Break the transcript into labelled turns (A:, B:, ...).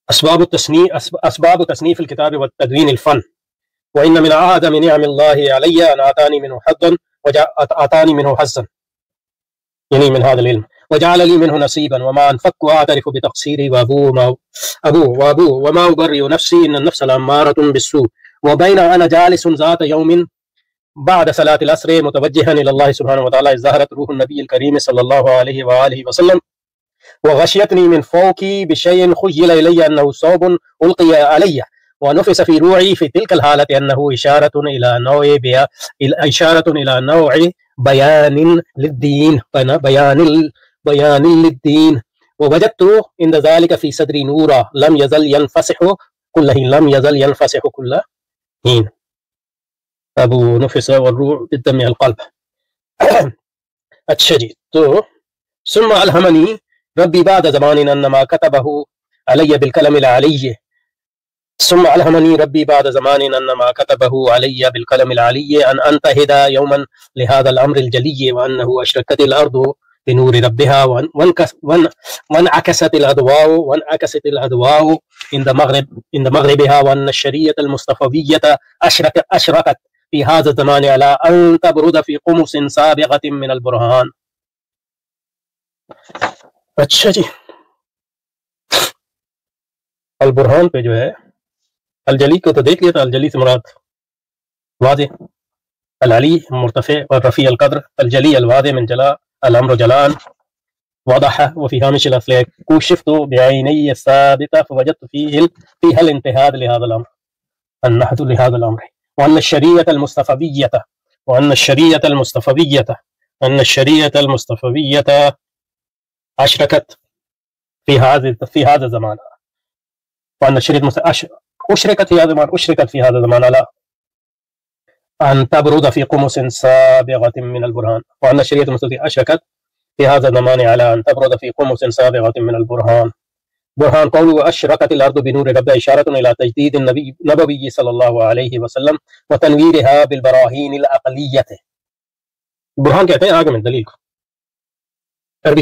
A: أسباب تصنيف الكتاب والتدوين الفن. وإن من أعظم نعم الله علي أن أعطاني منه حظا وأعطاني منه حظا، يعني من هذا العلم، وجعل لي منه نصيبا، وما أنفك وأعترف بتقصيري وأبوه وما أبرئ نفسي إن النفس لأمارة بالسوء. وبين أنا جالس ذات يوم بعد صلاة العصر متوجها إلى الله سبحانه وتعالى إذ ظهرت روح النبي الكريم صلى الله عليه وآله وسلم وغشيتني من فوقي بشيء خيل إلي أنه صوب ألقي علي، ونفس في روعي في تلك الحالة أنه إشارة إلى نوع بيان للدين، ووجدت عند ذلك في صدري نورا لم يزل ينفسح كل حين. أبو نفس والروح بالدم القلب. اچھا جی، تو ثم ألهمني ربي بعد زمان أن ما كتبه علي بالقلم العلي أن أنتهد يوما لهذا الأمر الجلي، وأنه أشرقت الأرض بنور ربها وانعكست الأضواء عند مغربها، وأن الشريعة المصطفوية أشرقت في هذا الزمان على أن تبرد في قمص سابغة من البرهان. اچھا جی، البرہان پہ جو ہے الجلی کو تو دیکھ لیا تھا. الجلی سے مراد واضح، العلی مرتفع اور رفیع القدر، الجلی الواضح من جلا الامر جلان وضح. وفي هامش الاصل كشفت بعيني الثابته فوجدت فيها الانتهاء لهذا الامر، النهض لهذا الامر، وان الشريعه المصطفويه أشركت في هذا الزمان، وأن الشريعة أشركت في هذا الزمان على أن تبرد في قمص سابغة من البرهان، وأن الشريعة المصطفوية أشركت في هذا الزمان على أن تبرد في قمص سابغة من البرهان. برهان قوله أشرقت الأرض بنور ربها إشارة إلى تجديد النبوي صلى الله عليه وسلم وتنويرها بالبراهين العقلية. برهان کہتے ہیں آگے میں دلیل کو عربی